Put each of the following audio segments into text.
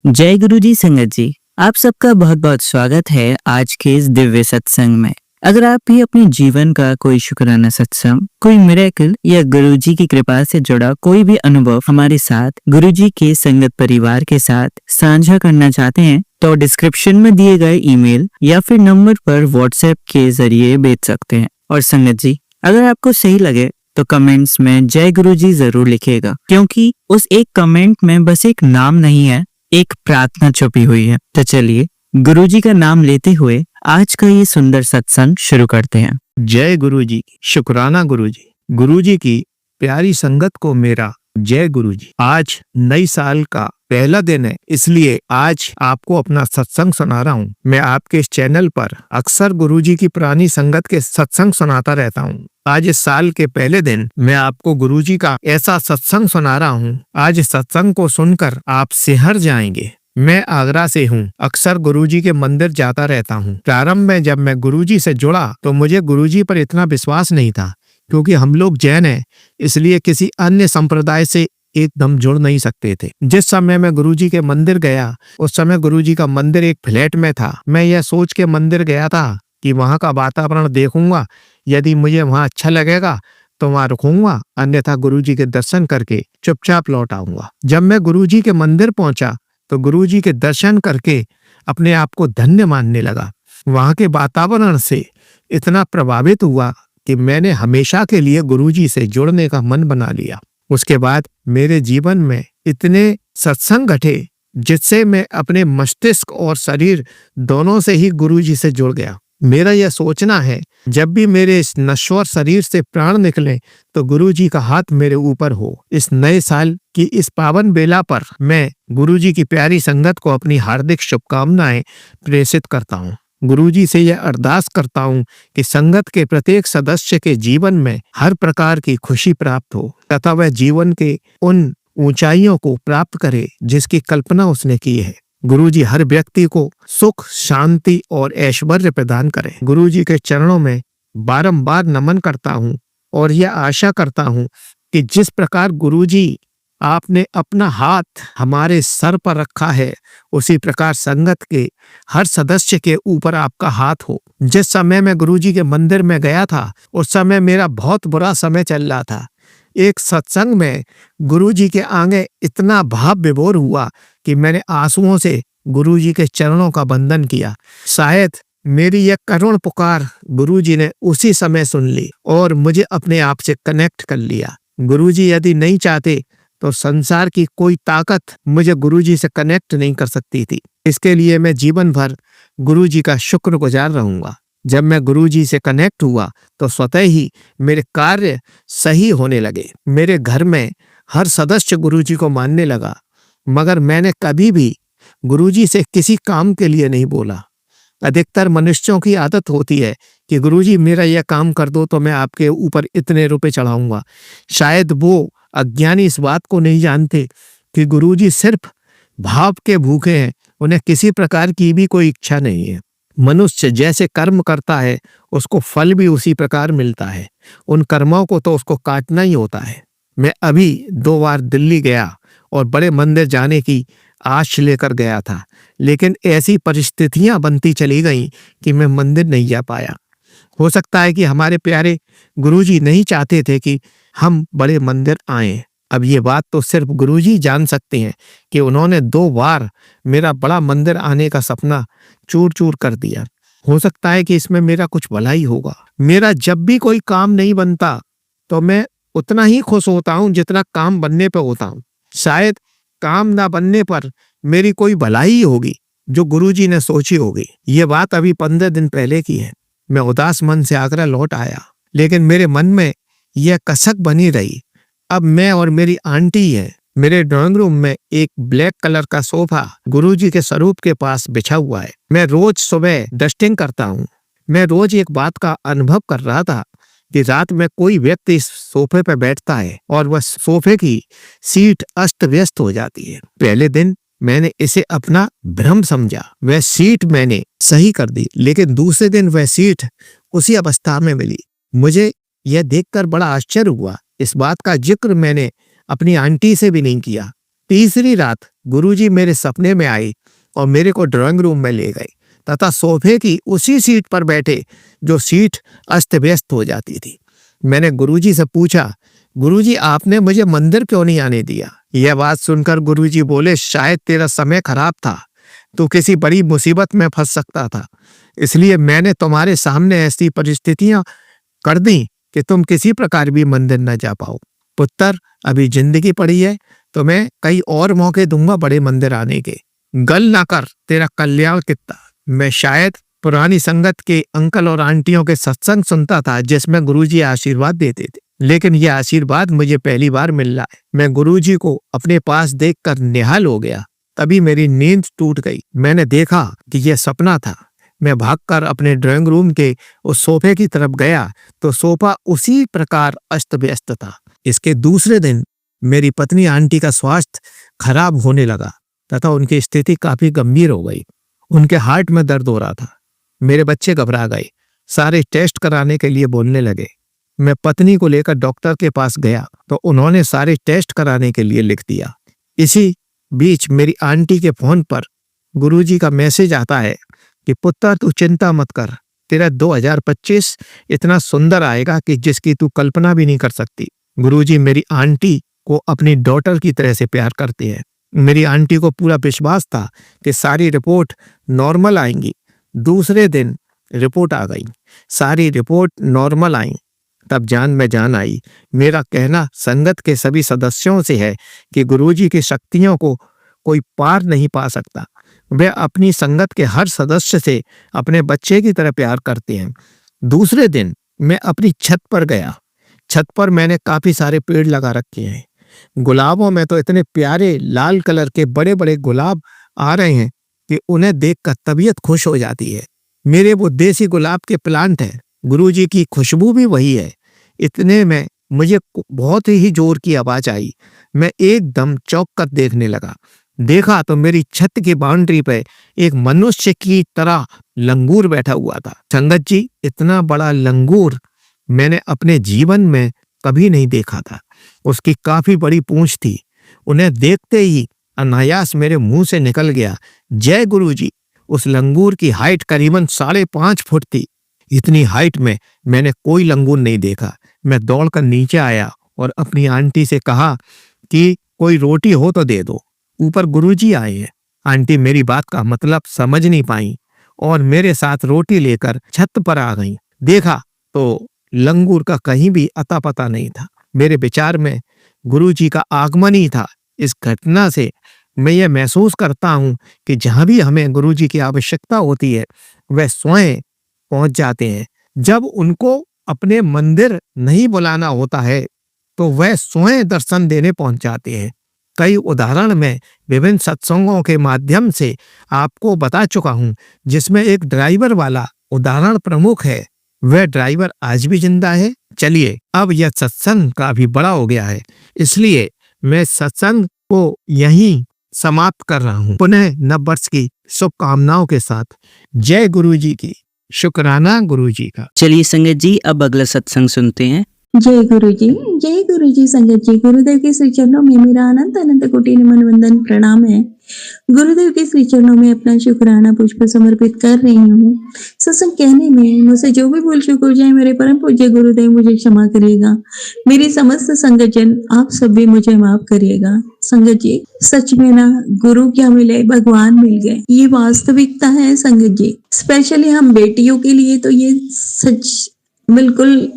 जय गुरु जी संगत जी, आप सबका बहुत बहुत स्वागत है आज के इस दिव्य सत्संग में। अगर आप भी अपने जीवन का कोई शुक्राना सत्संग, कोई मिरेकल या गुरु जी की कृपा से जुड़ा कोई भी अनुभव हमारे साथ गुरु जी के संगत परिवार के साथ साझा करना चाहते हैं तो डिस्क्रिप्शन में दिए गए ईमेल या फिर नंबर पर व्हाट्सएप के जरिए भेज सकते हैं। और संगत जी, अगर आपको सही लगे तो कमेंट्स में जय गुरु जी जरूर लिखिएगा, क्योंकि उस एक कमेंट में बस एक नाम नहीं है, एक प्रार्थना छुपी हुई है। तो चलिए गुरुजी का नाम लेते हुए आज का ये सुंदर सत्संग शुरू करते हैं। जय गुरु जी, शुक्राना गुरु जी की प्यारी संगत को मेरा जय गुरु जी। आज नई साल का पहला दिन है, इसलिए आज आपको अपना सत्संग सुना रहा हूँ। मैं आपके इस चैनल पर अक्सर गुरु जी की पुरानी संगत के सत्संग सुनाता रहता हूँ। आज इस साल के पहले दिन मैं आपको गुरु जी का ऐसा सत्संग सुना रहा हूँ। आज इस सत्संग को सुनकर आप सिहर जाएंगे। मैं आगरा से हूँ, अक्सर गुरुजी के मंदिर जाता रहता हूँ। प्रारंभ में जब मैं गुरुजी से जुड़ा तो मुझे गुरुजी पर इतना विश्वास नहीं था, क्योंकि हम लोग जैन हैं, इसलिए किसी अन्य संप्रदाय से एकदम जुड़ नहीं सकते थे। जिस समय मैं गुरुजी के मंदिर गया, उस समय गुरुजी का मंदिर एक फ्लैट में था। मैं यह सोच के मंदिर गया था कि वहाँ का वातावरण देखूंगा, यदि मुझे वहाँ अच्छा लगेगा तो वहाँ रुकूंगा, अन्यथा गुरुजी के दर्शन करके चुपचाप लौट आऊंगा। जब मैं गुरुजी के मंदिर पहुंचा तो गुरुजी के दर्शन करके अपने आप को धन्य मानने लगा। वहाँ के वातावरण से इतना प्रभावित हुआ कि मैंने हमेशा के लिए गुरुजी से जुड़ने का मन बना लिया। उसके बाद मेरे जीवन में इतने सत्संग घटे जिससे मैं अपने मस्तिष्क और शरीर दोनों से ही गुरुजी से जुड़ गया। मेरा यह सोचना है, जब भी मेरे इस नश्वर शरीर से प्राण निकले तो गुरुजी का हाथ मेरे ऊपर हो। इस नए साल की इस पावन बेला पर मैं गुरुजी की प्यारी संगत को अपनी हार्दिक शुभकामनाएं प्रेषित करता हूँ। गुरुजी से यह अरदास करता हूँ कि संगत के प्रत्येक सदस्य के जीवन में हर प्रकार की खुशी प्राप्त हो तथा वह जीवन के उन ऊंचाइयों को प्राप्त करे जिसकी कल्पना उसने की है। गुरुजी हर व्यक्ति को सुख, शांति और ऐश्वर्य प्रदान करें। गुरुजी के चरणों में बारंबार नमन करता हूँ और यह आशा करता हूँ कि जिस प्रकार गुरुजी आपने अपना हाथ हमारे सर पर रखा है, उसी प्रकार संगत के हर सदस्य के ऊपर आपका हाथ हो। जिस समय मैं गुरुजी के मंदिर में गया था, उस समय मेरा बहुत बुरा समय चल रहा था। एक सत्संग में गुरुजी के आगे इतना भाव विभोर हुआ कि मैंने आंसुओं से गुरुजी के चरणों का वंदन किया। शायद मेरी यह करुण पुकार गुरुजी ने उसी समय सुन ली और मुझे अपने आप से कनेक्ट कर लिया। गुरुजी यदि नहीं चाहते तो संसार की कोई ताकत मुझे गुरुजी से कनेक्ट नहीं कर सकती थी। इसके लिए मैं जीवन भर गुरुजी का शुक्रगुजार रहूंगा। जब मैं गुरुजी से कनेक्ट हुआ तो स्वतः ही मेरे कार्य सही होने लगे। मेरे घर में हर सदस्य गुरुजी को मानने लगा, मगर मैंने कभी भी गुरुजी से किसी काम के लिए नहीं बोला। अधिकतर मनुष्यों की आदत होती है कि गुरुजी मेरा यह काम कर दो तो मैं आपके ऊपर इतने रुपए चढ़ाऊंगा। शायद वो अज्ञानी इस बात को नहीं जानते कि गुरुजी सिर्फ भाव के भूखे हैं, उन्हें किसी प्रकार की भी कोई इच्छा नहीं है। मनुष्य जैसे कर्म करता है उसको फल भी उसी प्रकार मिलता है। उन कर्मों को तो उसको काटना ही होता है। मैं अभी 2 बार दिल्ली गया और बड़े मंदिर जाने की आश लेकर गया था, लेकिन ऐसी परिस्थितियां बनती चली गईं कि मैं मंदिर नहीं जा पाया। हो सकता है कि हमारे प्यारे गुरुजी नहीं चाहते थे कि हम बड़े मंदिर आएं। अब ये बात तो सिर्फ गुरुजी जान सकते हैं कि उन्होंने 2 बार मेरा बड़ा मंदिर आने का सपना चूर चूर कर दिया। हो सकता है कि इसमें मेरा कुछ भला ही होगा। मेरा जब भी कोई काम नहीं बनता तो मैं उतना ही खुश होता हूँ जितना काम बनने पर होता हूँ। शायद काम ना बनने पर मेरी कोई भलाई होगी जो गुरुजी ने सोची होगी। ये बात अभी 15 दिन पहले की है। मैं उदास मन से आगरा लौट आया, लेकिन मेरे मन में यह कसक बनी रही। अब मैं और मेरी आंटी है। मेरे ड्राइंग रूम में एक ब्लैक कलर का सोफा गुरुजी के स्वरूप के पास बिछा हुआ है। मैं रोज सुबह डस्टिंग करता हूँ। मैं रोज एक बात का अनुभव कर रहा था कि रात में कोई व्यक्ति इस सोफे पर बैठता है और वह सोफे की सीट अस्त व्यस्त हो जाती है। पहले दिन मैंने इसे अपना भ्रम समझा, वह सीट मैंने सही कर दी, लेकिन दूसरे दिन वह सीट उसी अवस्था में मिली। मुझे यह देखकर बड़ा आश्चर्य हुआ। इस बात का जिक्र मैंने अपनी आंटी से भी नहीं किया। तीसरी रात गुरुजी मेरे सपने में आए और मेरे को ड्राइंग रूम में ले गए तथा सोफे की उसी सीट पर बैठे जो सीट अस्त व्यस्त हो जाती थी। मैंने गुरुजी से पूछा, गुरुजी आपने मुझे मंदिर क्यों नहीं आने दिया? यह बात सुनकर गुरुजी बोले, शायद तेरा समय खराब था, तू किसी बड़ी मुसीबत में फंस सकता था, इसलिए मैंने तुम्हारे सामने ऐसी परिस्थितियां कर दी कि तुम किसी प्रकार भी मंदिर न जा पाओ। पुत्र, अभी जिंदगी पड़ी है तो मैं कई और मौके दूंगा बड़े मंदिर आने के। गल ना कर, तेरा कल्याण कितना। मैं शायद पुरानी संगत के अंकल और आंटियों के सत्संग सुनता था जिसमें गुरुजी आशीर्वाद देते थे, लेकिन यह आशीर्वाद मुझे पहली बार मिल रहा है। मैं गुरुजी को अपने पास देखकर निहाल हो गया। तभी मेरी नींद टूट गई। मैंने देखा कि यह सपना था। मैं भागकर अपने ड्राइंग रूम के उस सोफे की तरफ गया तो सोफा उसी प्रकार अस्त व्यस्त था। इसके दूसरे दिन मेरी पत्नी आंटी का स्वास्थ्य खराब होने लगा तथा उनकी स्थिति काफी गंभीर हो गई। उनके हार्ट में दर्द हो रहा था। मेरे बच्चे घबरा गए, सारे टेस्ट कराने के लिए बोलने लगे। मैं पत्नी को लेकर डॉक्टर के पास गया तो उन्होंने सारे टेस्ट कराने के लिए लिख दिया। इसी बीच मेरी आंटी के फोन पर गुरुजी का मैसेज आता है कि पुत्र, तू चिंता मत कर, तेरा 2025 इतना सुंदर आएगा कि जिसकी तू कल्पना भी नहीं कर सकती। गुरुजी मेरी आंटी को अपनी डॉटर की तरह से प्यार करते हैं। मेरी आंटी को पूरा विश्वास था कि सारी रिपोर्ट नॉर्मल आएंगी। दूसरे दिन रिपोर्ट आ गई, सारी रिपोर्ट नॉर्मल आई। तब जान में जान आई। मेरा कहना संगत के सभी सदस्यों से है कि गुरुजी की शक्तियों को कोई पार नहीं पा सकता। वे अपनी संगत के हर सदस्य से अपने बच्चे की तरह प्यार करते हैं। दूसरे दिन मैं अपनी छत पर गया। छत पर मैंने काफी सारे पेड़ लगा रखे हैं। गुलाबों में तो इतने प्यारे लाल कलर के बड़े बड़े गुलाब आ रहे हैं कि उन्हें देखकर तबीयत खुश हो जाती है। मेरे वो देसी गुलाब के प्लांट हैं। गुरुजी की खुशबू भी वही है। इतने में मुझे बहुत ही जोर की आवाज आई। मैं एकदम चौंक कर देखने लगा। देखा तो मेरी छत की बाउंड्री पे एक मनुष्य की तरह लंगूर बैठा हुआ था। संगत जी, इतना बड़ा लंगूर मैंने अपने जीवन में कभी नहीं देखा था। उसकी काफी बड़ी पूंछ थी। उन्हें देखते ही अनायास मेरे मुंह से निकल गया, जय गुरुजी। उस लंगूर की हाइट करीबन 5.5 फुट थी। इतनी हाइट में मैंने कोई लंगूर नहीं देखा। मैं दौड़कर नीचे आया और अपनी आंटी से कहा कि कोई रोटी हो तो दे दो, ऊपर गुरुजी आए हैं। आंटी मेरी बात का मतलब समझ नहीं पाई और मेरे साथ रोटी लेकर छत पर आ गई। देखा तो लंगूर का कहीं भी अता पता नहीं था। मेरे विचार में गुरुजी का आगमन ही था। इस घटना से मैं यह महसूस करता हूँ कि जहाँ भी हमें गुरुजी की आवश्यकता होती है वह स्वयं पहुंच जाते हैं। जब उनको अपने मंदिर नहीं बुलाना होता है तो वह स्वयं दर्शन देने पहुंच जाते हैं। कई उदाहरण मैं विभिन्न सत्संगों के माध्यम से आपको बता चुका हूँ, जिसमें एक ड्राइवर वाला उदाहरण प्रमुख है। वह ड्राइवर आज भी जिंदा है। चलिए, अब यह सत्संग काफी बड़ा हो गया है, इसलिए मैं सत्संग को यहीं समाप्त कर रहा हूँ। पुनः नव वर्ष की शुभकामनाओं के साथ जय गुरुजी की, शुक्राना गुरुजी का। चलिए संगत जी, अब अगला सत्संग सुनते हैं। जय गुरु जी संगत जी। गुरुदेव के श्री चरणों में मेरा अनंत अनंत कोटि नमन वंदन प्रणाम है। गुरुदेव के श्री चरणों में अपना शुक्राना पुष्प समर्पित कर रही हूँ। सत्संग कहने में मुझसे जो भी भूल चूक हो जाए, मेरे परम पूज्य गुरुदेव मुझे क्षमा करिएगा। मेरी समस्त संगत जन आप सब भी मुझे माफ करिएगा। संगत जी, सच में ना गुरु क्या मिले, भगवान मिल गए, ये वास्तविकता है संगत जी। स्पेशली हम बेटियों के लिए तो ये सच बिल्कुल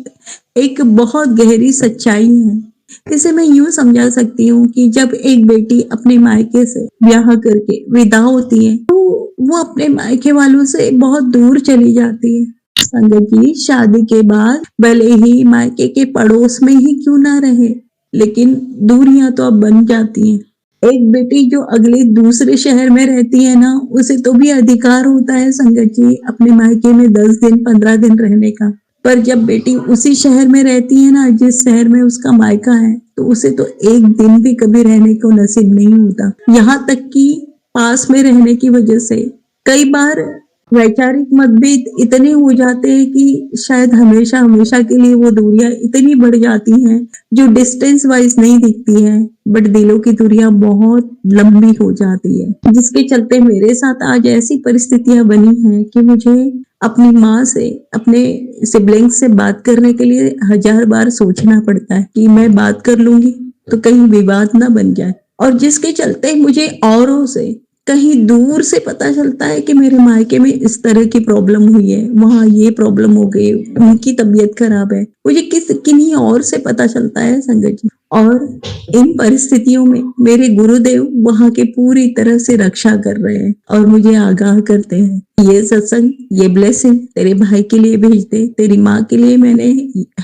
एक बहुत गहरी सच्चाई है। इसे मैं यूं समझा सकती हूँ कि जब एक बेटी अपने मायके से ब्याह करके विदा होती है तो वो अपने मायके वालों से बहुत दूर चली जाती है। संगत जी, शादी के बाद भले ही मायके के पड़ोस में ही क्यों ना रहे, लेकिन दूरियां तो अब बन जाती हैं। एक बेटी जो अगले दूसरे शहर में रहती है ना, उसे तो भी अधिकार होता है संगत जी अपने मायके में 10 दिन 15 दिन रहने का। पर जब बेटी उसी शहर में रहती है ना जिस शहर में उसका मायका है, तो उसे तो एक दिन भी कभी रहने को नसीब नहीं होता। यहाँ तक कि पास में रहने की वजह से कई बार वैचारिक मतभेद इतने हो जाते हैं कि शायद हमेशा हमेशा के लिए वो दूरियां इतनी बढ़ जाती हैं जो डिस्टेंस वाइज नहीं दिखती है, बट दिलों की दूरियां बहुत लंबी हो जाती है, जिसके चलते मेरे साथ आज ऐसी परिस्थितियां बनी हैं कि मुझे अपनी माँ से, अपने सिबलिंग्स से बात करने के लिए 1000 बार सोचना पड़ता है कि मैं बात कर लूंगी तो कहीं विवाद ना बन जाए, और जिसके चलते मुझे औरों से कहीं दूर से पता चलता है कि मेरे मायके में इस तरह की प्रॉब्लम हुई है, वहाँ ये प्रॉब्लम हो गई, उनकी तबीयत खराब है, मुझे किन्हीं और से पता चलता है संगत जी। और इन परिस्थितियों में मेरे गुरुदेव वहाँ के पूरी तरह से रक्षा कर रहे हैं और मुझे आगाह करते हैं, ये सत्संग, ये ब्लेसिंग तेरे भाई के लिए भेज दे, तेरी माँ के लिए मैंने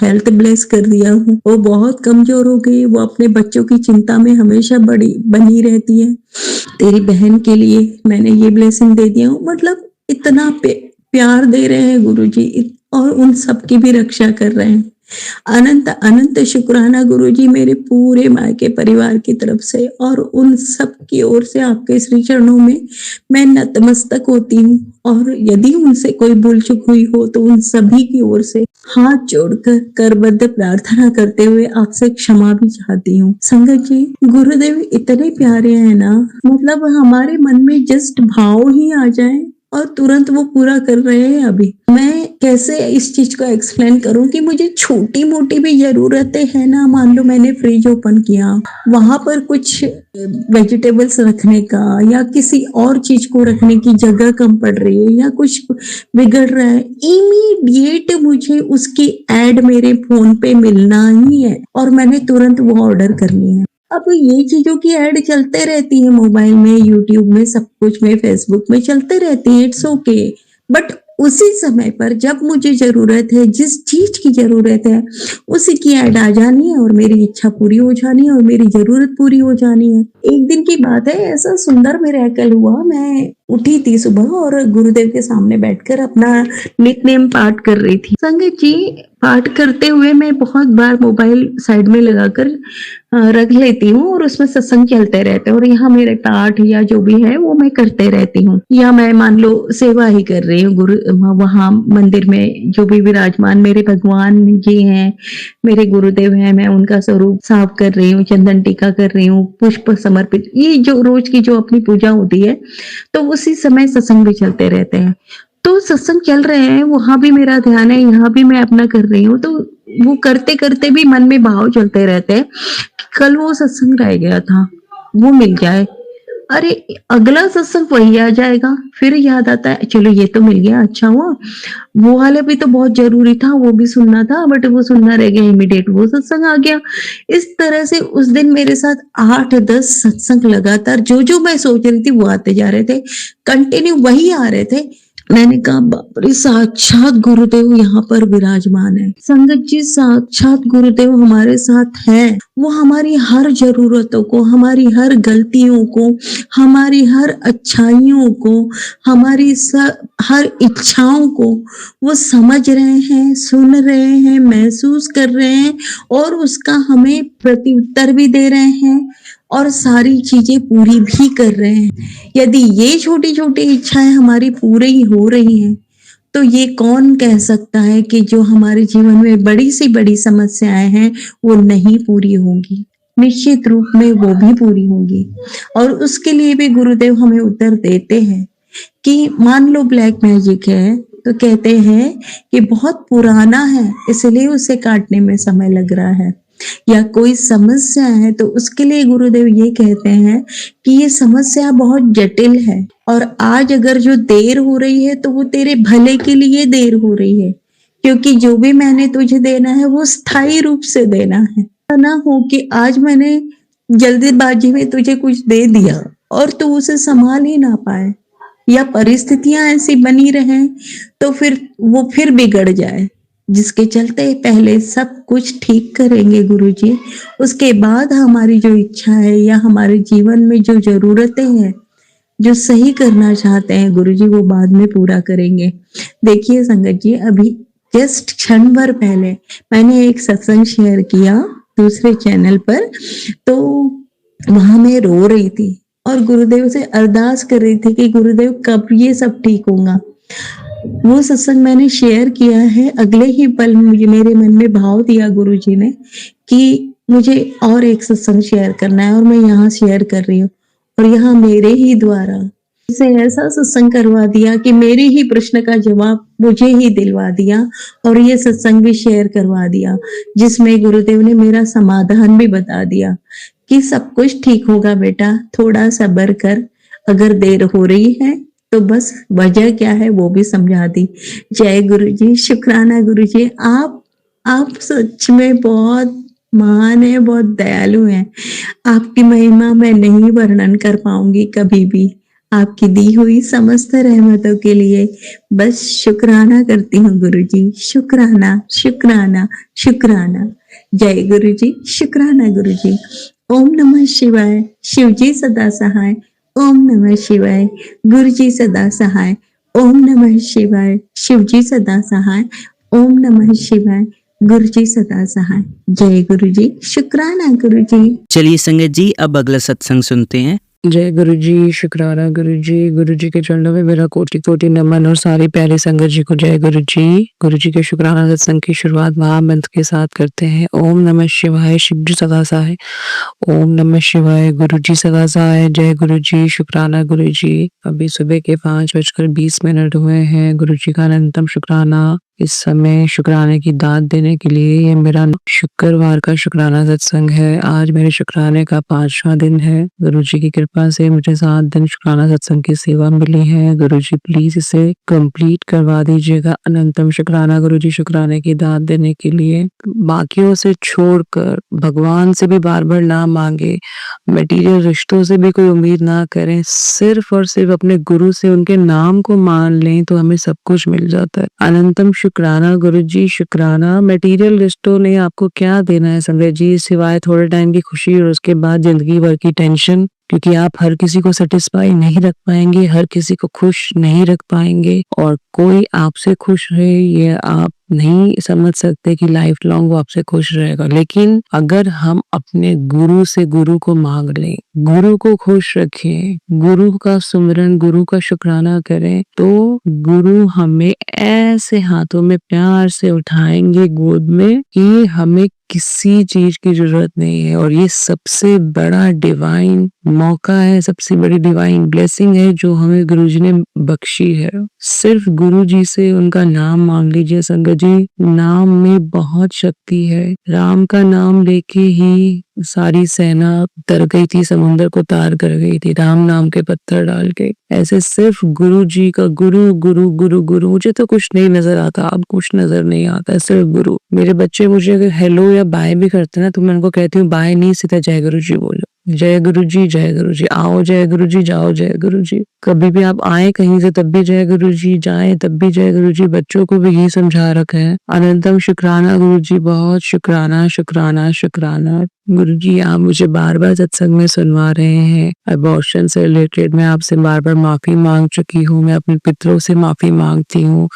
हेल्थ ब्लेस कर दिया हूँ, वो बहुत कमजोर हो गई, वो अपने बच्चों की चिंता में हमेशा बनी रहती है, तेरी बहन के लिए मैंने ये ब्लेसिंग दे दिया हूँ। मतलब इतना प्यार दे रहे हैं गुरुजी और उन सब की भी रक्षा कर रहे हैं। अनंत अनंत शुक्राना गुरुजी मेरे पूरे मायके परिवार की तरफ से, और उन सब की ओर से आपके श्री चरणों में मैं नतमस्तक होती हूँ, और यदि उनसे कोई भूल चूक हुई हो तो उन सभी की ओर से हाथ जोड़कर करबद्ध प्रार्थना करते हुए आपसे क्षमा भी चाहती हूँ। संगत जी, गुरुदेव इतने प्यारे हैं ना, मतलब हमारे मन में जस्ट भाव ही आ जाए और तुरंत वो पूरा कर रहे हैं। अभी मैं कैसे इस चीज को एक्सप्लेन करूं कि मुझे छोटी मोटी भी जरूरतें हैं ना, मान लो मैंने फ्रिज ओपन किया, वहां पर कुछ वेजिटेबल्स रखने का या किसी और चीज को रखने की जगह कम पड़ रही है या कुछ बिगड़ रहा है, इमीडिएट मुझे उसकी एड मेरे फोन पे मिलना ही है और मैंने तुरंत वो ऑर्डर करनी है। अब ये चीजों की ऐड चलते रहती है मोबाइल में, यूट्यूब में, सब कुछ में, फेसबुक में चलते रहती है, इट्स ओके, बट उसी समय पर जब मुझे जरूरत है, जिस चीज की जरूरत है, उसी की ऐड आ जानी है और मेरी इच्छा पूरी हो जानी है और मेरी जरूरत पूरी हो जानी है। एक दिन की बात है, ऐसा सुंदर मिरेकल हुआ, मैं उठी थी सुबह और गुरुदेव के सामने बैठकर अपना नित्य पाठ कर रही थी। संगत जी, पाठ करते हुए मैं बहुत बार मोबाइल साइड में लगाकर रख लेती हूँ और उसमें सत्संग चलते रहते हैं और यहाँ मेरे पाठ या जो भी है वो मैं करते रहती हूँ, या मैं मान लो सेवा ही कर रही हूँ गुरु वहां मंदिर में जो भी विराजमान मेरे भगवान जी हैं, मेरे गुरुदेव हैं, मैं उनका स्वरूप साफ कर रही हूँ, चंदन टीका कर रही हूँ, पुष्प समर्पित, ये जो रोज की जो अपनी पूजा होती है, तो उसी समय सत्संग भी चलते रहते हैं। तो सत्संग चल रहे हैं, वहां भी मेरा ध्यान है, यहाँ भी मैं अपना कर रही हूँ, तो वो करते करते भी मन में भाव चलते रहते हैं, कल वो सत्संग रह गया था, वो मिल जाए, अरे अगला सत्संग वही आ जाएगा, फिर याद आता है चलो ये तो मिल गया, अच्छा हुआ, वो वाला भी तो बहुत जरूरी था, वो भी सुनना था, बट वो सुनना रह गया, इमीडिएट वो सत्संग आ गया। इस तरह से उस दिन मेरे साथ 8-10 सत्संग लगातार जो जो मैं सोच रही थी वो आते जा रहे थे, कंटिन्यू वही आ रहे थे। मैंने कहा बाप रे, साक्षात गुरुदेव यहाँ पर विराजमान है। संगत जी, साक्षात गुरुदेव हमारे साथ है, वो हमारी हर जरूरतों को, हमारी हर गलतियों को, हमारी हर अच्छाइयों को, हमारी हर इच्छाओं को वो समझ रहे हैं, सुन रहे हैं, महसूस कर रहे हैं और उसका हमें प्रत्युत्तर भी दे रहे हैं और सारी चीजें पूरी भी कर रहे हैं। यदि ये छोटी छोटी इच्छाएं हमारी पूरी हो रही हैं, तो ये कौन कह सकता है कि जो हमारे जीवन में बड़ी से बड़ी समस्याएं हैं वो नहीं पूरी होंगी। निश्चित रूप में वो भी पूरी होंगी, और उसके लिए भी गुरुदेव हमें उत्तर देते हैं कि मान लो ब्लैक मैजिक है तो कहते हैं कि बहुत पुराना है इसलिए उसे काटने में समय लग रहा है, या कोई समस्या है तो उसके लिए गुरुदेव ये कहते हैं कि ये समस्या बहुत जटिल है और आज अगर जो देर हो रही है तो वो तेरे भले के लिए देर हो रही है, क्योंकि जो भी मैंने तुझे देना है वो स्थायी रूप से देना है। ना हो कि आज मैंने जल्दीबाजी में तुझे कुछ दे दिया और तू उसे संभाल ही ना पाए, या परिस्थितियां ऐसी बनी रहें तो फिर वो फिर बिगड़ जाए, जिसके चलते पहले सब कुछ ठीक करेंगे गुरुजी, उसके बाद हमारी जो इच्छा है या हमारे जीवन में जो जरूरतें हैं, जो सही करना चाहते हैं गुरुजी, वो बाद में पूरा करेंगे। देखिए संगत जी, अभी जस्ट क्षण भर पहले मैंने एक सत्संग शेयर किया दूसरे चैनल पर, तो वहां मैं रो रही थी और गुरुदेव से अरदास कर रही थी कि गुरुदेव कब ये सब ठीक होगा, वो सत्संग मैंने शेयर किया है, अगले ही पल मुझे मेरे मन में भाव दिया गुरुजी ने कि मुझे और एक सत्संग शेयर करना है और मैं यहाँ शेयर कर रही हूँ। और यहाँ मेरे ही द्वारा इसे ऐसा सत्संग करवा दिया कि मेरे ही प्रश्न का जवाब मुझे ही दिलवा दिया और ये सत्संग भी शेयर करवा दिया, जिसमें गुरुदेव ने मेरा समाधान भी बता दिया कि सब कुछ ठीक होगा बेटा, थोड़ा सब्र कर, अगर देर हो रही है तो बस वजह क्या है वो भी समझा दी। जय गुरुजी, शुक्राना गुरुजी, आप सच में बहुत महान है, बहुत दयालु हैं। आपकी महिमा मैं नहीं वर्णन कर पाऊंगी कभी भी। आपकी दी हुई समस्त रहमतों के लिए बस शुक्राना करती हूँ गुरुजी, शुक्राना शुक्राना शुक्राना। जय गुरुजी, शुक्राना गुरुजी। ओम नमः शिवाय, शिवजी सदा सहाय। ओम नमः शिवाय, गुरुजी सदा सहाय। ओम नमः शिवाय, शिवजी सदा सहाय। ओम नमः शिवाय, गुरुजी सदा सहाय। जय गुरुजी, शुक्राना गुरुजी। चलिए संगत जी, अब अगला सत्संग सुनते हैं। जय गुरु जी, शुक्राना गुरु जी के चरणों में मेरा कोटि कोटि नमन और सारी प्यारे संगत जी को जय गुरु जी के शुक्राना सत्संग की शुरुआत महामंत्र के साथ करते हैं। ओम नमः शिवाय, शिव जी सदा सहाय। ओम नमः शिवाय, गुरु जी सदा सहाय। जय गुरु जी, शुक्राना गुरु जी। अभी सुबह के 5:20 हुए हैं। गुरु जी का अनंतम शुक्राना। इस समय शुक्राने की दाद देने के लिए ये मेरा शुक्रवार का शुक्राना सत्संग है। आज मेरे शुक्राने का 5वां दिन है। गुरु जी की कृपा से मुझे 7 दिन शुक्राना सत्संग की सेवा मिली है। गुरु जी प्लीज इसे कंप्लीट करवा दीजिएगा। अनंतम शुक्राना गुरु जी, शुक्राने की दाद देने के लिए। बाकियों से छोड़कर भगवान से भी बार बार ना मांगे, मटेरियल रिश्तों से भी कोई उम्मीद ना करें, सिर्फ और सिर्फ अपने गुरु से उनके नाम को मान लें तो हमें सब कुछ मिल जाता है। अनंतम शुक्राना गुरु जी, शुक्राना। मटेरियल रिश्तों ने आपको क्या देना है संजय जी, सिवाय थोड़े टाइम की खुशी और उसके बाद जिंदगी भर की टेंशन, क्योंकि आप हर किसी को सेटिस्फाई नहीं रख पाएंगे, हर किसी को खुश नहीं रख पाएंगे और कोई आपसे खुश है ये आप नहीं समझ सकते कि लाइफ लॉन्ग वो आपसे खुश रहेगा। लेकिन अगर हम अपने गुरु से गुरु को मांग लें, गुरु को खुश रखें, गुरु का सुमिरन, गुरु का शुक्राना करें, तो गुरु हमें ऐसे हाथों में प्यार से उठाएंगे गोद में कि हमें किसी चीज की जरूरत नहीं है। और ये सबसे बड़ा डिवाइन मौका है, सबसे बड़ी डिवाइन ब्लेसिंग है जो हमें गुरुजी ने बख्शी है। सिर्फ गुरुजी से उनका नाम मांग लीजिए संगत जी। नाम में बहुत शक्ति है। राम का नाम लेके ही सारी सेना तर गई थी, समुद्र को तार कर गई थी राम नाम के पत्थर डाल के। ऐसे सिर्फ गुरु जी का गुरु गुरु गुरु गुरु। मुझे तो कुछ नहीं नजर आता, अब कुछ नजर नहीं आता, सिर्फ गुरु। मेरे बच्चे मुझे अगर हेलो या बाय भी करते ना तो मैं उनको कहती हूँ बाय नहीं, सीधा जय गुरु जी बोलो। जय गुरु जी, आओ जय गुरु जी, जाओ जय गुरु जी। कभी भी आप आए कहीं से तब भी जय गुरु जी, जाए तब भी जय गुरु जी। बच्चों को भी यही समझा रखा है। अनंतम शुक्राना गुरु जी, बहुत शुक्राना शुक्राना शुक्राना। गुरु जी आप मुझे बार बार सत्संग में सुनवा रहे हैं। अबॉर्शन से रिलेटेड मैं आपसे बार बार माफी मांग चुकी हूँ। मैं अपने पितरों से माफी मांगती हूँ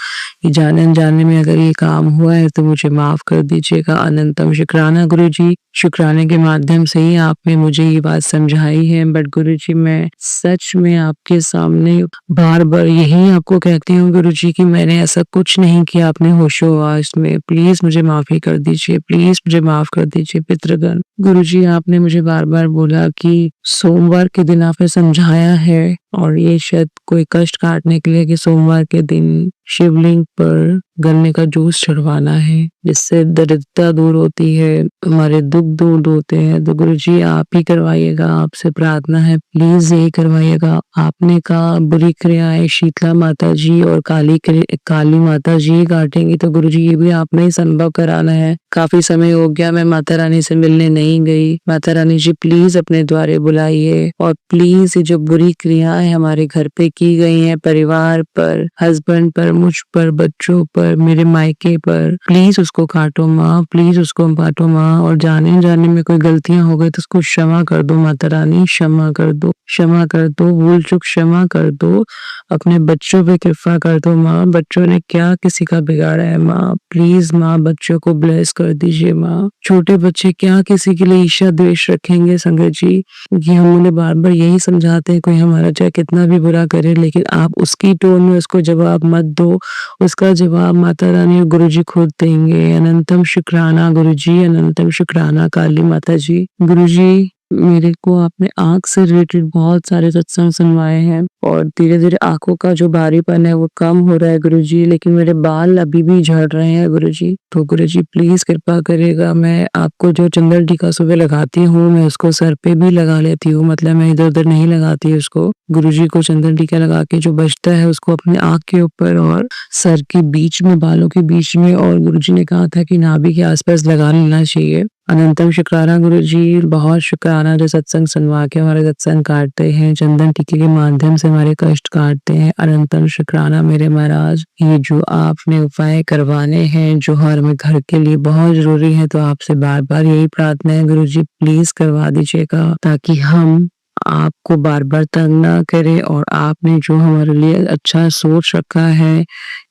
कि जाने अनजाने में अगर ये काम हुआ है तो मुझे माफ कर दीजिएगा। अनंतम शुक्राना गुरु जी, शुक्राने के माध्यम से ही आपने मुझे ये बात समझाई है। बट गुरु जी मैं सच में आपके सामने बार बार यही आपको कहती हूँ गुरु जी कि मैंने ऐसा कुछ नहीं किया अपने होशोवास में। प्लीज मुझे माफी कर दीजिए, प्लीज मुझे माफ कर दीजिए पितृगण। गुरु जी आपने मुझे बार बार बोला कि सोमवार के दिन आपने समझाया है और ये शायद कोई कष्ट काटने के लिए कि सोमवार के दिन शिवलिंग पर गन्ने का जूस चढ़वाना है, जिससे दरिद्रता दूर होती है, हमारे दुख दूर होते हैं। तो गुरु जी आप ही करवाइएगा, आपसे प्रार्थना है प्लीज यही करवाइएगा। आपने कहा बुरी क्रियाएं शीतला माता जी और काली माता जी काटेंगी, तो गुरु जी ये भी आपने ही संभव कराना है। काफी समय हो गया मैं माता रानी से मिलने नहीं गई। माता रानी जी प्लीज अपने द्वारे बुलाइए और प्लीज ये जो बुरी क्रियाएं हमारे घर पे की गई हैं, परिवार पर, हस्बैंड पर, मुझ पर, बच्चों पर, मेरे मायके पर, प्लीज उसको काटो माँ, प्लीज उसको काटो माँ। और जाने जाने में कोई गलतियां हो गई तो उसको क्षमा कर दो माता रानी, क्षमा कर दो, क्षमा कर दो, भूल चूक क्षमा कर दो। अपने बच्चों पे कृपा कर दो माँ। बच्चों ने क्या किसी का बिगाड़ा है माँ, प्लीज माँ बच्चों को ब्लेस कर दीजिए माँ। छोटे बच्चे क्या किसी के लिए ईर्ष्या द्वेष रखेंगे संगत जी, ये हम उन्हें बार बार यही समझाते हैं। कोई हमारा चाहे कितना भी बुरा करे, लेकिन आप उसकी टोन में उसको जवाब मत दो। उसका जवाब माता रानी और गुरुजी खुद देंगे। अनंतम शुक्राना गुरुजी, अनंतम शुक्राना काली माता जी। गुरुजी, मेरे को आपने आँख से रिलेटेड बहुत सारे सत्संग सुनवाए हैं और धीरे-धीरे आँखों का जो भारीपन है वो कम हो रहा है गुरुजी, लेकिन मेरे बाल अभी भी झड़ रहे हैं गुरुजी। तो गुरुजी प्लीज़ कृपा करिएगा, मैं आपको जो चंदन टीका सुबह लगाती हूँ, मैं उसको सर पे भी लगा लेती हूँ, मतलब मैं इधर-उधर नहीं लगाती उसको। गुरुजी को चंदन टीका लगा के जो बचता है उसको अपने आँख के ऊपर और सर के बीच में, बालों के बीच में, और गुरुजी ने कहा था कि नाभि के आस-पास लगा लेना चाहिए। अनंतम शुक्राना गुरुजी, बहुत शुक्राना जो सत्संग सुनवा के हमारे सत्संग काटते हैं, चंदन टीके के माध्यम से हमारे कष्ट काटते हैं। अनंतम शुक्राना मेरे महाराज, ये जो आपने उपाय करवाने हैं जो हमारे घर के लिए बहुत जरूरी है, तो आपसे बार-बार यही प्रार्थना है गुरुजी, प्लीज करवा दीजिएगा ताकि हम आपको बार-बार तंग ना करें और आपने जो हमारे लिए अच्छा सोच रखा है,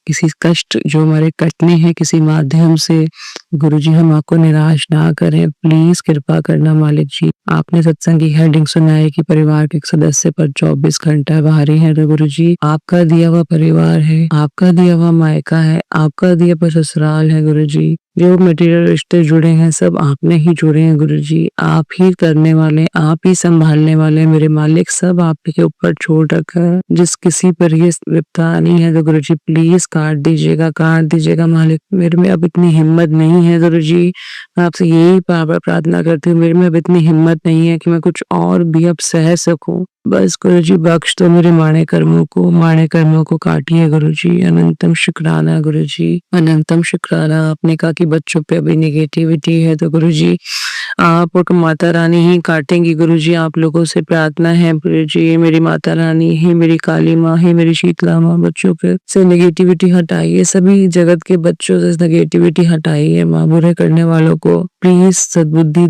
किसी कष्ट जो हमारे कटने हैं किसी माध्यम से, गुरुजी हम आपको निराश ना करें। प्लीज कृपा करना मालिक जी। आपने सत्संग की हेडिंग सुनाई कि परिवार के एक सदस्य पर 24 घंटा भारी है, तो गुरुजी आपका दिया हुआ परिवार है, आपका दिया हुआ मायका है, आपका दिया हुआ ससुराल है गुरुजी। जो मटेरियल रिश्ते जुड़े हैं सब आपने ही जुड़े हैं गुरुजी। आप ही करने वाले, आप ही संभालने वाले मेरे मालिक, सब आपके ऊपर छोड़ रखा है। जिस किसी पर ये विपदा आनी है तो गुरुजी प्लीज काट दीजिएगा मालिक। मेरे में अब इतनी हिम्मत नहीं है गुरुजी, मैं आपसे यही बार-बार प्रार्थना करती हूँ, मेरे में अब इतनी हिम्मत नहीं है कि मैं कुछ और भी अब सह सकूं। बस गुरुजी बख्श दो मेरे माड़े कर्मों को काटिए गुरुजी। अनंतम शुक्राना गुरुजी, अनंतम शुक्राना। आपने कहा कि बच्चों पे अभी नेगेटिविटी है, तो गुरुजी आप और माता रानी ही काटेंगी गुरुजी। आप लोगों से प्रार्थना है गुरुजी, मेरी माता रानी ही, मेरी काली माँ ही, मेरी शीतला माँ, बच्चों पे से नेगेटिविटी हटाइए, सभी जगत के बच्चों से नेगेटिविटी हटाइए माँ। बुरे करने वालों को प्लीज सद्बुद्धि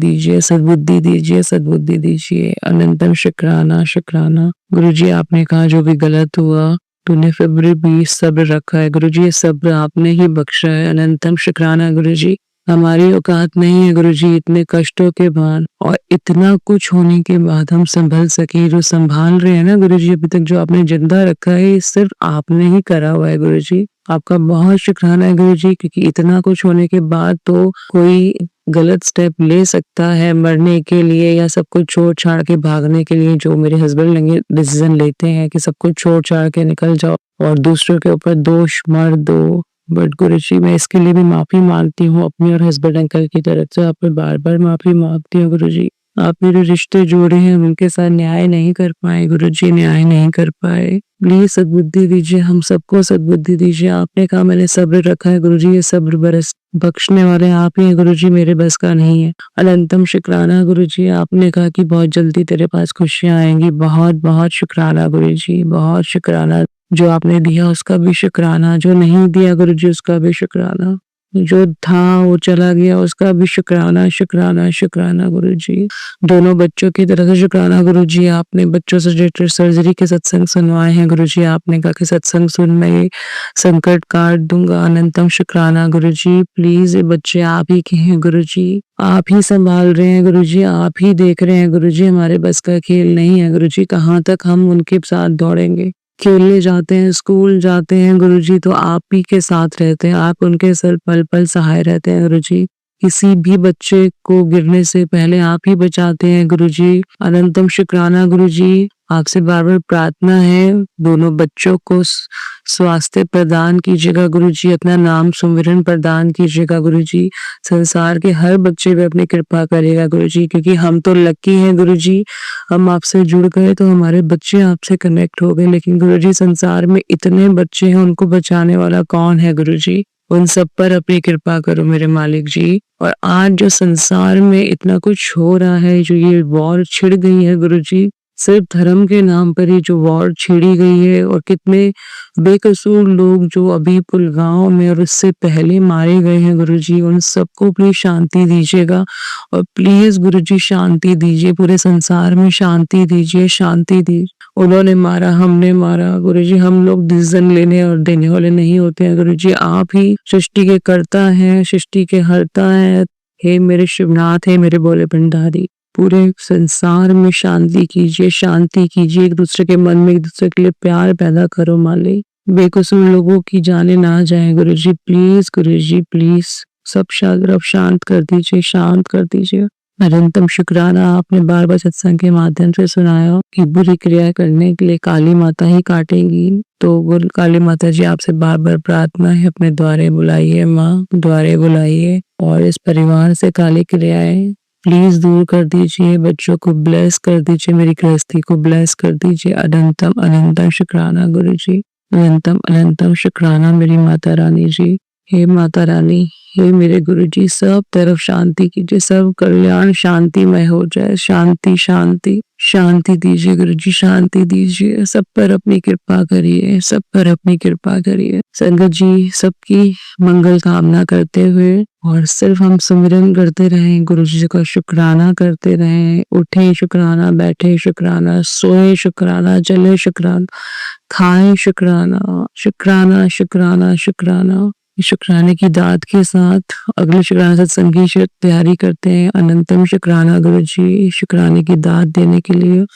दीजिए। अनंतम शुक्राना गुरुजी। आपने कहा जो भी गलत हुआ तूने फिर भी सब्र रखा है गुरुजी, ये सब्र आपने ही बख्शा है। अनंतम शुक्राना गुरुजी। हमारी औकात नहीं है गुरुजी इतने कष्टों के बाद और इतना कुछ होने के बाद हम संभल सके। जो संभाल रहे हैं ना गुरुजी अभी तक, जो आपने जिंदा रखा है, ये सिर्फ आपने ही करा हुआ है गुरुजी। आपका बहुत शुक्राना है गुरुजी, क्योंकि इतना कुछ होने के बाद तो कोई गलत स्टेप ले सकता है मरने के लिए या सब कुछ छोड़ छाड़ के भागने के लिए, जो मेरे हस्बैंड डिसीजन लेते हैं कि सब कुछ छोड़ छाड़ के निकल जाओ और दूसरों के ऊपर दोष मर दो। बट गुरुजी मैं इसके लिए भी माफी मांगती हूँ अपने और हस्बैंड अंकल की तरफ से, आप पे बार-बार माफी मांगती हूँ गुरुजी। आपने जो रिश्ते जोड़े हैं उनके साथ न्याय नहीं कर पाए गुरुजी, न्याय नहीं कर पाए। प्लीज सद्बुद्धि दीजिए, हम सबको सद्बुद्धि दीजिए। आपने कहा मैंने सब्र रखा है गुरुजी, ये सब्र बरस बख्शने वाले आप ही हैं गुरुजी, मेरे बस का नहीं है। अनंतम शुक्राना गुरुजी। आपने कहा कि बहुत जल्दी तेरे पास खुशियां आएंगी, बहुत बहुत शुक्राना गुरुजी, बहुत शुक्राना। जो आपने दिया उसका भी शुक्राना, जो नहीं दिया गुरुजी उसका भी शुक्राना, जो था वो चला गया उसका भी शुक्राना गुरुजी। दोनों बच्चों की तरफ से शुक्राना गुरुजी। आपने बच्चों से रिलेटेड सर्जरी के सत्संग सुनवाए हैं गुरुजी, आपने कहा कि सत्संग सुन मैं ये संकट काट दूंगा। अनंतम शुक्राना गुरुजी। प्लीज ये बच्चे आप ही के हैं गुरुजी, आप ही संभाल रहे हैं गुरुजी, आप ही देख रहे हैं गुरुजी, हमारे बस का खेल नहीं है गुरुजी। कहाँ तक हम उनके साथ दौड़ेंगे, खेलने जाते हैं, स्कूल जाते हैं गुरुजी, तो आप ही के साथ रहते हैं, आप उनके सर पल पल सहाय रहते हैं गुरुजी। किसी भी बच्चे को गिरने से पहले आप ही बचाते हैं गुरुजी। अनंतम शुक्राना गुरुजी। आपसे बार बार प्रार्थना है दोनों बच्चों को स्वास्थ्य प्रदान कीजिएगा गुरुजी, अपना नाम सुमिरन प्रदान कीजिएगा गुरुजी। संसार के हर बच्चे पे अपनी कृपा करेगा गुरुजी, क्योंकि हम तो लकी हैं गुरुजी, हम आपसे जुड़ गए तो हमारे बच्चे आपसे कनेक्ट हो गए। लेकिन गुरुजी संसार में इतने बच्चे हैं, उनको बचाने वाला कौन है गुरुजी? उन सब पर अपनी कृपा करो मेरे मालिक जी। और आज जो संसार में इतना कुछ हो रहा है, जो ये वॉर छिड़ गई है गुरुजी, सिर्फ धर्म के नाम पर ही जो वॉर छिड़ी गई है, और कितने बेकसूर लोग जो अभी पुलगांव में और उससे पहले मारे गए हैं गुरुजी, उन सबको प्लीज शांति दीजिएगा। और प्लीज गुरुजी शांति दीजिए, पूरे संसार में शांति दीजिए, शांति दीजिए। उन्होंने मारा, हमने मारा गुरुजी, हम लोग डिसीजन लेने और देने वाले नहीं होते हैं गुरुजी। आप ही सृष्टि के कर्ता हैं, सृष्टि के हर्ता हैं। हे मेरे शिवनाथ, हे मेरे बोले भंडारी, पूरे संसार में शांति कीजिए, एक दूसरे के मन में एक दूसरे के लिए प्यार पैदा करो मालिक। बेकसूर लोगों की जाने ना जाए गुरुजी प्लीज सब शांत कर दीजिए। निरंतम शुक्राना आपने बार बार सत्संग के माध्यम से सुनाया कि बुरी क्रिया करने के लिए काली माता ही काटेंगी। तो काली माता जी आपसे बार बार प्रार्थना है, अपने द्वारे बुलाइए माँ, द्वारे बुलाइए और इस परिवार से काली क्रियाएं प्लीज दूर कर दीजिए। बच्चों को ब्लेस कर दीजिए, मेरी गृहस्थी को ब्लेस कर दीजिए। अनंतम शुक्राना गुरु जी, अनंतम शुक्राना मेरी माता रानी जी। हे माता रानी, हे मेरे गुरु जी, सब तरफ शांति कीजिए, सब कल्याण शांतिमय हो जाए। शांति दीजिए गुरु जी, शांति दीजिए। सब पर अपनी कृपा करिए। संगत जी सबकी मंगल कामना करते हुए और सिर्फ हम सुमिरन करते रहें, गुरु जी का शुक्राना करते रहें। उठे शुक्राना, बैठे शुक्राना, सोए शुक्राना, चले शुक्राना, खाए शुक्राना। शुक्राने की दात के साथ अगले शुक्राना सत्संग की तैयारी करते हैं। अनंतम शुक्राना गुरु जी, शुक्राने की दात देने के लिए।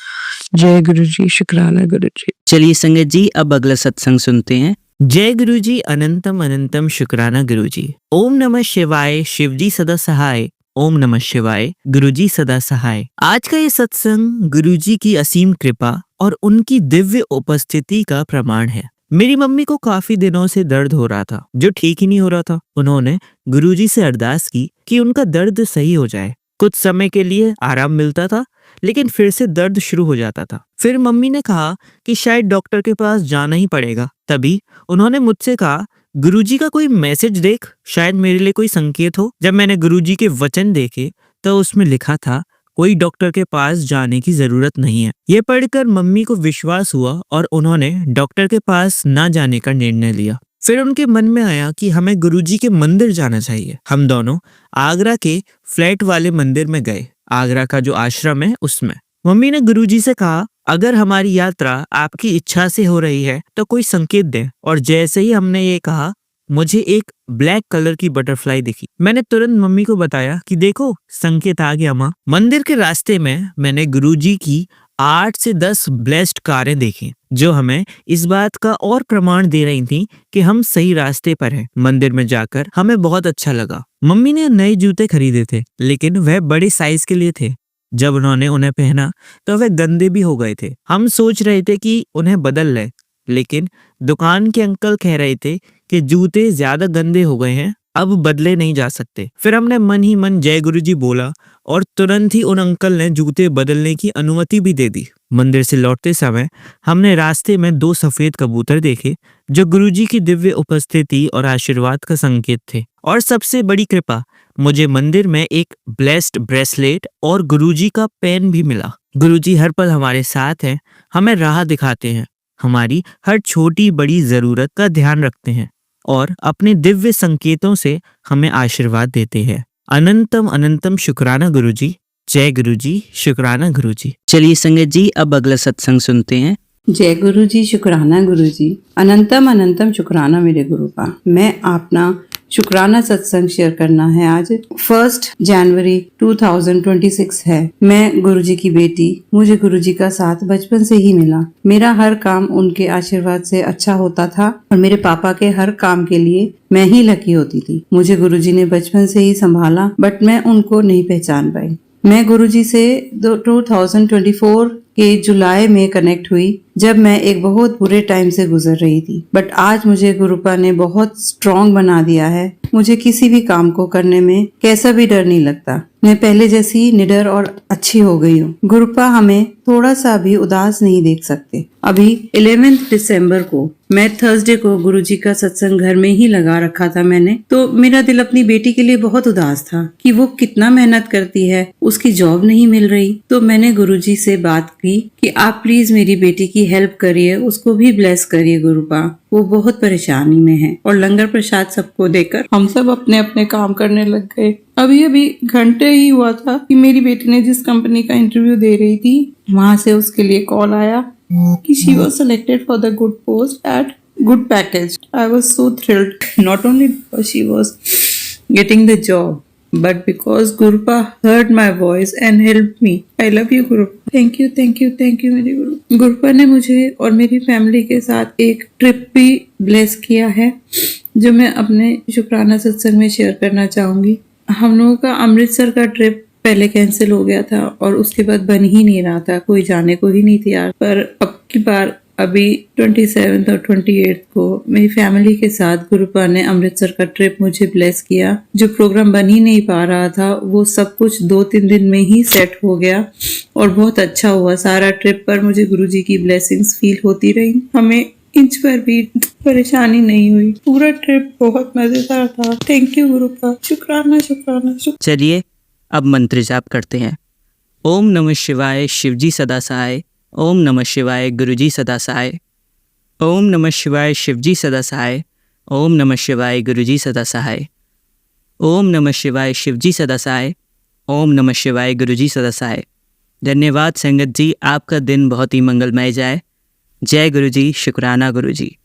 जय गुरु जी, शुक्राना गुरु जी। चलिए संगत जी, अब अगला सत्संग सुनते हैं। जय गुरु जी, अनंतम शुक्राना गुरु जी। ओम नमः शिवाय, शिव जी सदा सहाय। ओम नमः शिवाय, गुरु जी सदा सहाय। आज का ये सत्संग गुरु जी की असीम कृपा और उनकी दिव्य उपस्थिति का प्रमाण है। मेरी मम्मी को काफी दिनों से दर्द हो रहा था, जो ठीक ही नहीं हो रहा था। उन्होंने गुरुजी से अरदास की कि उनका दर्द सही हो जाए। कुछ समय के लिए आराम मिलता था, लेकिन फिर से दर्द शुरू हो जाता था। फिर मम्मी ने कहा कि शायद डॉक्टर के पास जाना ही पड़ेगा। तभी उन्होंने मुझसे कहा, गुरुजी का कोई मैसेज देख, शायद मेरे लिए कोई संकेत हो। जब मैंने गुरुजी के वचन देखे तो उसमें लिखा था, कोई डॉक्टर के पास जाने की जरूरत नहीं है। यह पढ़कर मम्मी को विश्वास हुआ और उन्होंने डॉक्टर के पास ना जाने का निर्णय लिया। फिर उनके मन में आया कि हमें गुरुजी के मंदिर जाना चाहिए। हम दोनों आगरा के फ्लैट वाले मंदिर में गए, आगरा का जो आश्रम है उसमें। मम्मी ने गुरुजी से कहा, अगर हमारी यात्रा आपकी इच्छा से हो रही है तो कोई संकेत दें। और जैसे ही हमने ये कहा, मुझे एक ब्लैक कलर की बटरफ्लाई दिखी। मैंने तुरंत मम्मी को बताया कि देखो संकेत आ गया माँ। मंदिर के रास्ते में मैंने गुरुजी की 8 से 10 ब्लेस्ड कारें देखी, जो हमें इस बात का और प्रमाण दे रही थी कि हम सही रास्ते पर हैं। मंदिर में जाकर हमें बहुत अच्छा लगा। मम्मी ने नए जूते खरीदे थे, लेकिन वह बड़े साइज के लिए थे। जब उन्होंने उन्हें पहना तो वह गंदे भी हो गए थे। हम सोच रहे थे कि उन्हें बदल लें, लेकिन दुकान के अंकल कह रहे थे कि जूते ज्यादा गंदे हो गए हैं, अब बदले नहीं जा सकते। फिर हमने मन ही मन जय गुरुजी बोला और तुरंत ही उन अंकल ने जूते बदलने की अनुमति भी दे दी। मंदिर से लौटते समय हमने रास्ते में 2 सफेद कबूतर देखे, जो गुरुजी की दिव्य उपस्थिति और आशीर्वाद का संकेत थे। और सबसे बड़ी कृपा, मुझे मंदिर में एक ब्लेस्ड ब्रेसलेट और गुरुजी का पेन भी मिला। गुरुजी हर पल हमारे साथ हैं, हमें राह दिखाते हैं, हमारी हर छोटी बड़ी जरूरत का ध्यान रखते हैं और अपने दिव्य संकेतों से हमें आशीर्वाद देते हैं। अनंतम शुक्राना गुरुजी। जय गुरुजी, शुक्राना गुरुजी। चलिए संगत जी, अब अगला सत्संग सुनते हैं। जय गुरु जी, शुक्राना गुरु जी। अनंतम शुक्राना मेरे गुरु का। मैं अपना शुक्राना सत्संग शेयर करना है। आज 1 जनवरी 2026 है। मैं गुरु जी की बेटी। मुझे गुरु जी का साथ बचपन से ही मिला। मेरा हर काम उनके आशीर्वाद से अच्छा होता था और मेरे पापा के हर काम के लिए मैं ही लकी होती थी। मुझे गुरु जी ने बचपन से ही संभाला, बट मैं उनको नहीं पहचान पाई। मैं गुरुजी से 2024 के जुलाई में कनेक्ट हुई, जब मैं एक बहुत बुरे टाइम से गुजर रही थी। बट आज मुझे गुरुपा ने बहुत स्ट्रॉन्ग बना दिया है। मुझे किसी भी काम को करने में कैसा भी डर नहीं लगता। मैं पहले जैसी निडर और अच्छी हो गई हूँ। गुरुपा हमें थोड़ा सा भी उदास नहीं देख सकते। अभी 11 दिसंबर को मैं थर्सडे को गुरुजी का सत्संग घर में ही लगा रखा था मैंने। तो मेरा दिल अपनी बेटी के लिए बहुत उदास था कि वो कितना मेहनत करती है, उसकी जॉब नहीं मिल रही। तो मैंने गुरुजी से बात की कि आप प्लीज मेरी बेटी की हेल्प करिए, उसको भी ब्लेस करिए गुरुपा, वो बहुत परेशानी में है। और लंगर प्रसाद सबको देकर हम सब अपने अपने काम करने लग गए। अभी घंटे ही हुआ था कि मेरी बेटी ने जिस कंपनी का इंटरव्यू दे रही थी, वहां से उसके लिए कॉल आया कि she was selected for the good post at good package. I was so thrilled. Not only because she was getting the job, but because Gurupa heard my voice and helped me. I love you Gurupa. Thank you, thank you, thank you मेरे गुरु। गुरुपा ने मुझे और मेरी family के साथ एक trip भी bless किया है जो मैं अपने शुक्राना सत्संग में शेयर करना चाहूंगी। हम लोगों का अमृतसर का ट्रिप पहले कैंसिल हो गया था और उसके बाद बन ही नहीं रहा था, कोई जाने को ही नहीं तैयार। पर अब की बार अभी 27 और 28 को मेरी फैमिली के साथ गुरुपा ने अमृतसर का ट्रिप मुझे ब्लेस किया। जो प्रोग्राम बन ही नहीं पा रहा था वो सब कुछ 2-3 दिन में ही सेट हो गया और बहुत अच्छा हुआ। सारा ट्रिप पर मुझे गुरुजी की ब्लेसिंग्स फील होती रही, हमें इंच पर भी परेशानी नहीं हुई। पूरा ट्रिप बहुत मजेदार था। थैंक यू गुरुपा, शुक्राना शुक्राना शुक्राना। चलिए अब मंत्र जाप करते हैं। ओम नमः शिवाय शिवजी सदा सहाय। ओम नमः शिवाय गुरुजी सदा सहाय। ओम नमः शिवाय शिवजी सदा सहाय। ओम नमः शिवाय गुरुजी सदा सहाय। ओम नमः शिवाय शिवजी सदा सहाय। ओम नमः शिवाय गुरुजी सदा सहाय। धन्यवाद संगत जी, आपका दिन बहुत ही मंगलमय जाए। जय गुरुजी, शुक्राना गुरुजी।